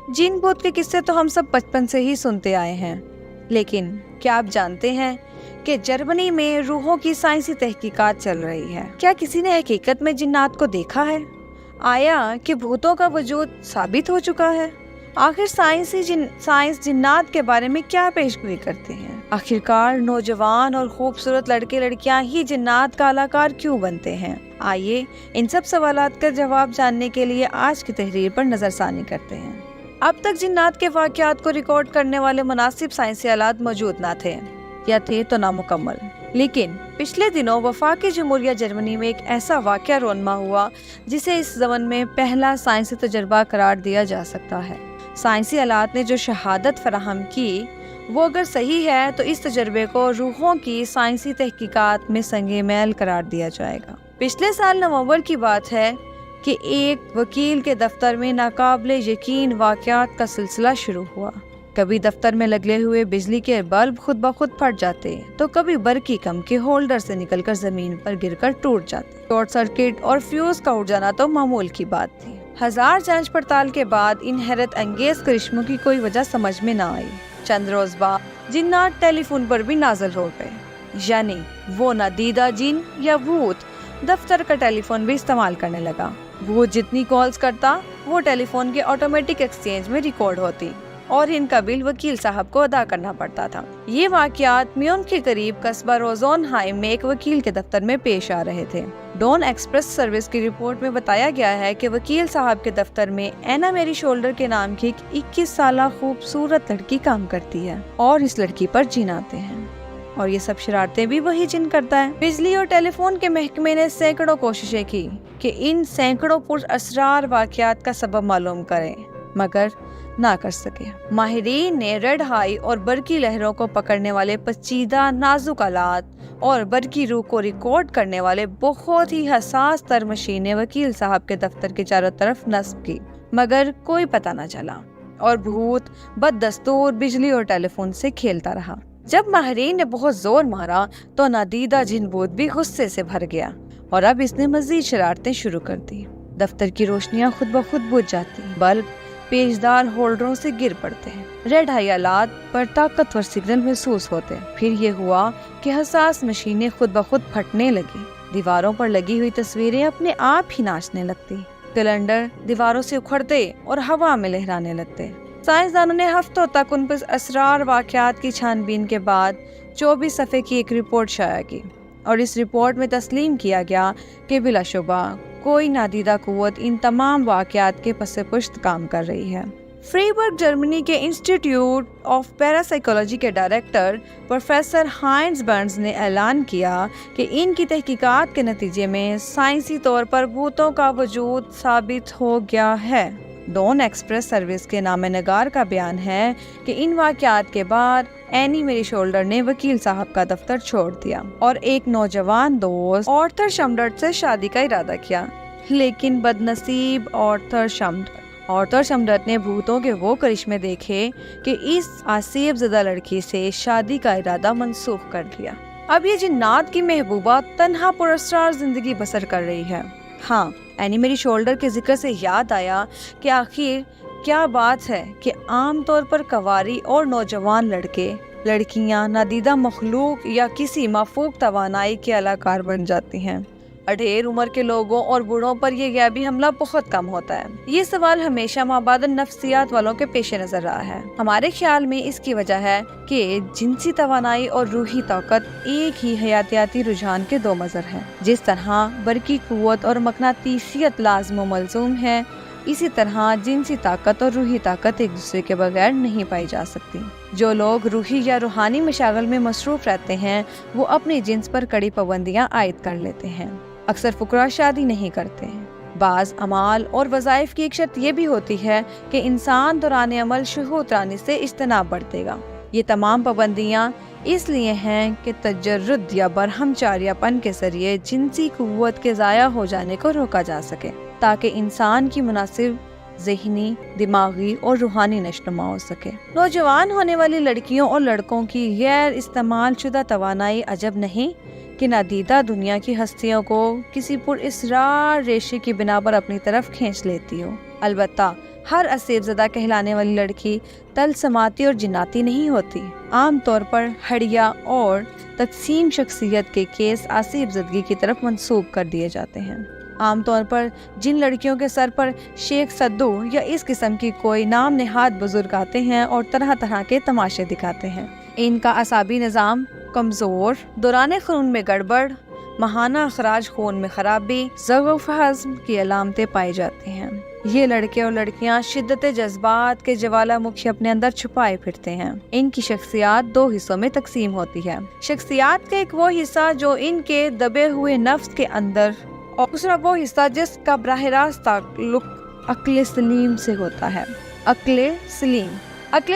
जिन भूत के किस्से तो हम सब बचपन से ही सुनते आए हैं, लेकिन क्या आप जानते हैं कि जर्मनी में रूहों की साइंसी तहकीकात चल रही है। क्या किसी ने हकीकत में जिन्नात को देखा है? आया कि भूतों का वजूद साबित हो चुका है? आखिर साइंस जिन्नात के बारे में क्या पेशगोई करते हैं? आखिरकार नौजवान और खूबसूरत लड़के लड़कियां ही जिन्नात का कलाकार क्यों बनते हैं? आइए इन सब सवालात का जवाब जानने के लिए आज की तहरीर पर नजरसानी करते हैं। अब तक जिन्नात के वाक़यात को रिकॉर्ड करने वाले मुनासिब साइंसी आलात मौजूद न थे, या थे तो नामुकम्मल। लेकिन पिछले दिनों वफाकी जमहूरिया जर्मनी में एक ऐसा वाक़या रोनमा हुआ जिसे इस ज़मन में पहला साइंसी तजर्बा करार दिया जा सकता है। साइंसी आलात ने जो शहादत फराहम की वो अगर सही है तो इस तजर्बे को रूहों की साइंसी तहकीकात में संगे मैल करार दिया जाएगा। पिछले साल नवंबर की बात है कि एक वकील के दफ्तर में नाकाबिले यकीन वाक़यात का सिलसिला शुरू हुआ। कभी दफ्तर में लगे हुए बिजली के बल्ब खुद ब खुद फट जाते, तो कभी बरकी कम के होल्डर से निकलकर जमीन पर गिरकर टूट जाते। शॉर्ट सर्किट और फ्यूज का उड़ जाना तो मामूल की बात थी। हजार जांच पड़ताल के बाद इन हैरत अंगेज करिश्मों की कोई वजह समझ में न आई। चंद रोज बाद जिन्नात टेलीफोन पर भी नाज़िल हो गए, यानी वो नादीदा जिन या भूत दफ्तर का टेलीफोन भी इस्तेमाल करने लगा। भूत जितनी कॉल्स करता वो टेलीफोन के ऑटोमेटिक एक्सचेंज में रिकॉर्ड होती और इनका बिल वकील साहब को अदा करना पड़ता था। ये वाक़यात म्यून के करीब कस्बा रोज़नहाइम में एक वकील के दफ्तर में पेश आ रहे थे। डॉन एक्सप्रेस सर्विस की रिपोर्ट में बताया गया है कि वकील साहब के दफ्तर में एना मेरी शोल्डर के नाम की एक 21 साल खूबसूरत लड़की काम करती है और इस लड़की पर जिन आते हैं और ये सब शरारतें भी वही जिन करता है। बिजली और टेलीफोन के महकमे ने सैकड़ों कोशिशें की कि इन सैकड़ों पुरअसरार वाक़यात का सबब मालूम करें, मगर ना कर सके। माहिरीन ने रेड हाई और बरकी लहरों को पकड़ने वाले पेचीदा नाजुक आलात और बरकी रूह को रिकॉर्ड करने वाले बहुत ही हसास तर मशीनें वकील साहब के दफ्तर के चारों तरफ नस्ब की, मगर कोई पता न चला और भूत बददस्तूर बिजली और टेलीफोन से खेलता रहा। जब माहिरीन ने बहुत जोर मारा तो नादीदा जिन भूत भी गुस्से से भर गया और अब इसने मजीद शरारतें शुरू कर दी। दफ्तर की रोशनियां खुद ब खुद बुझ जाती, बल्ब पेचदार होल्डरों से गिर पड़ते हैं, रेड हाई आलात पर ताकतवर सिग्नल महसूस होते। फिर ये हुआ कि हसास मशीनें खुद ब खुद फटने लगी। दीवारों पर लगी हुई तस्वीरें अपने आप ही नाचने लगती। कैलेंडर दीवारों से उखड़ते और हवा में लहराने लगते। साइंसदानों ने हफ्तों तक उन पर असरार वाक़यात की छानबीन के बाद 24 सफ़े की एक रिपोर्ट शाया की और इस रिपोर्ट में तस्लीम किया गया कि बिलाशुबा कोई नादीदा कुव्वत इन तमाम वाक़यात के पसे पुश्त काम कर रही है। फ्रीबर्ग जर्मनी के इंस्टीट्यूट ऑफ पैरासाइकोलॉजी के डायरेक्टर प्रोफेसर हाइंज बर्न्स ने ऐलान किया कि इनकी तहकीकात के नतीजे में साइंसी तौर पर भूतों का वजूद साबित हो गया है। डॉन एक्सप्रेस सर्विस के नामे-निगार का बयान है कि इन वाक़यात के बाद एनी मेरी शोल्डर ने वकील साहब का दफ्तर छोड़ दिया और एक नौजवान दोस्त आर्थर शमडर्ट से शादी का इरादा किया। लेकिन बदनसीब आर्थर शमडर्ट ने भूतों के वो करिश्मे देखे कि इस आसिफ ज़दा लड़की से शादी का इरादा मंसूख कर दिया। अब ये जिन्नात की महबूबा तन्हा पुरस्कार जिंदगी बसर कर रही है। हाँ, एनी मेरी शोल्डर के जिक्र से याद आया कि आखिर क्या बात है कि आम तौर पर कवारी और नौजवान लड़के लड़कियां नादीदा मखलूक या किसी माफूक तवानाई के अलाकार बन जाती हैं। अढेर उम्र के लोगों और बूढ़ों पर यह गैबी हमला बहुत कम होता है। ये सवाल हमेशा माबादन नफ्सियात वालों के पेश नजर रहा है। हमारे ख्याल में इसकी वजह है कि जिनसी तवानाई और रूही ताकत एक ही हयातियाती रुझान के दो मज़हर हैं। जिस तरह बरकी कुव्वत और मकनातीसियत लाज़िम व मलज़ूम है, इसी तरह जिनसी ताकत और रूही ताकत एक दूसरे के बगैर नहीं पाई जा सकती। जो लोग रूही या रूहानी मशागल में मसरूफ रहते हैं वो अपनी जिन्स पर कड़ी पाबंदियां आयद कर लेते हैं। अक्सर फुकरा शादी नहीं करते हैं। बाज़ अमाल और वज़ाइफ की एक शर्त ये भी होती है कि इंसान दौरान अमल शुहूतरानी से इज्तनाब बरतेगा। ये तमाम पाबंदियाँ इसलिए हैं कि तजर्रुद या बरहमचारियापन के जरिए जिनसी कुव्वत के ज़ाया हो जाने को रोका जा सके, ताकि इंसान की मुनासिब ज़हनी, दिमागी और रूहानी नशनुमा हो सके। नौजवान होने वाली लड़कियों और लड़कों की गैर इस्तेमाल शुदा तवानाई अजब नहीं कि नादीदा दुनिया की हस्तियों को किसी पुरअसरार रेशे की बिना पर अपनी तरफ खींच लेती हो। अलबत्ता हर असेब ज़दा कहलाने वाली लड़की तलसमाती और जिन्नाती नहीं होती। आम तौर पर हड़िया और तकसीम शख्सियत के केस असेब ज़दगी की तरफ मंसूब कर दिए जाते हैं। आमतौर पर जिन लड़कियों के सर पर शेख सद्दू या इस किस्म की कोई नाम नेहाद बुजुर्ग आते हैं और तरह तरह के तमाशे दिखाते हैं, इनका असाबी निज़ाम कमज़ोर, दौरान खून में गड़बड़, माहाना अखराज खून में खराबी, ज़ऊफ़ हज़्म की अलामतें पाई जाती हैं। ये लड़के और लड़कियां शिद्दत जज्बात के ज्वालामुखी अपने अंदर छुपाए फिरते हैं। इनकी शख्सियात दो हिस्सों में तकसीम होती है। शख्सियात का एक वो हिस्सा जो इनके दबे हुए नफ्स के अंदर, और दूसरा वो हिस्सा जिसका बराह रास्त ताल्लुक अक्ल सलीम से होता है। अक्ल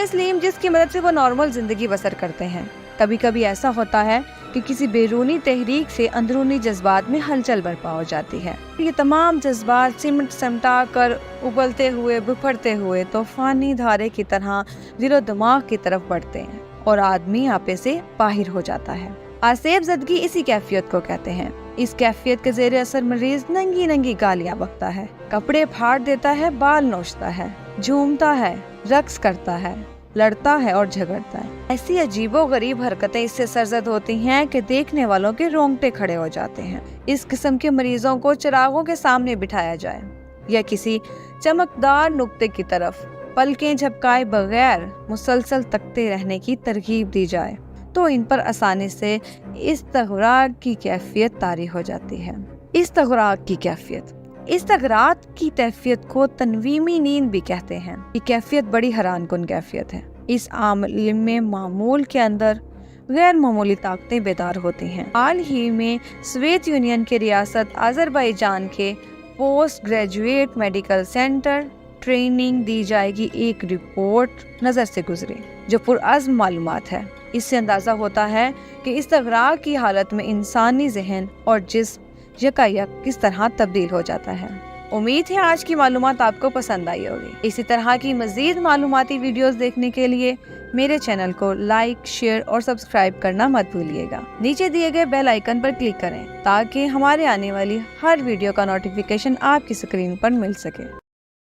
सलीम जिसकी मदद से वो नॉर्मल जिंदगी बसर करते हैं। कभी कभी ऐसा होता है कि किसी बैरूनी तहरीक से अंदरूनी जज्बात में हलचल बर्पा हो जाती है। ये तमाम जज्बात सिमटा कर उबलते हुए बिफरते हुए तूफानी धारे की तरह दिलो दिमाग की तरफ बढ़ते हैं और आदमी आपे से बाहिर हो जाता है। आसेब ज़दगी इसी कैफियत को कहते हैं। इस कैफियत के ज़ेरे असर मरीज नंगी नंगी गालियाँ बकता है, कपड़े फाड़ देता है, बाल नोचता है, झूमता है, रक्स करता है, लड़ता है और झगड़ता है। ऐसी अजीबो गरीब हरकतें इससे सरजद होती हैं कि देखने वालों के रोंगटे खड़े हो जाते हैं। इस किस्म के मरीजों को चिरागों के सामने बिठाया जाए या किसी चमकदार नुक्ते की तरफ पलकें झपकाए बगैर मुसलसल तकते रहने की तरगीब दी जाए तो इन पर आसानी से इस्तग़राक़ की कैफियत तारी हो जाती है। इस्तग़राक़ की कैफियत को तनवीमी नींद भी कहते हैं। ये कैफियत बड़ी हैरानकुन कैफियत है। इस आलम में मामूल के अंदर गैर मामूली ताकतें बेदार होती हैं। हाल ही में सोवियत यूनियन के रियासत अज़रबैजान के post graduate medical centre training दी जाएगी एक रिपोर्ट नज़र से गुजरी जो पुरअज़्म मालूमात है। इससे अंदाज़ा होता है कि इस्तग़राक़ की हालत में इंसानी ज़हन और जिस्म यकायक किस तरह तब्दील हो जाता है। उम्मीद है आज की मालूमात आपको पसंद आई होगी। इसी तरह की मज़ीद मालूमाती वीडियोस देखने के लिए मेरे चैनल को लाइक, शेयर और सब्सक्राइब करना मत भूलिएगा। नीचे दिए गए बेल आइकन पर क्लिक करें ताकि हमारे आने वाली हर वीडियो का नोटिफिकेशन आपकी स्क्रीन पर मिल सके।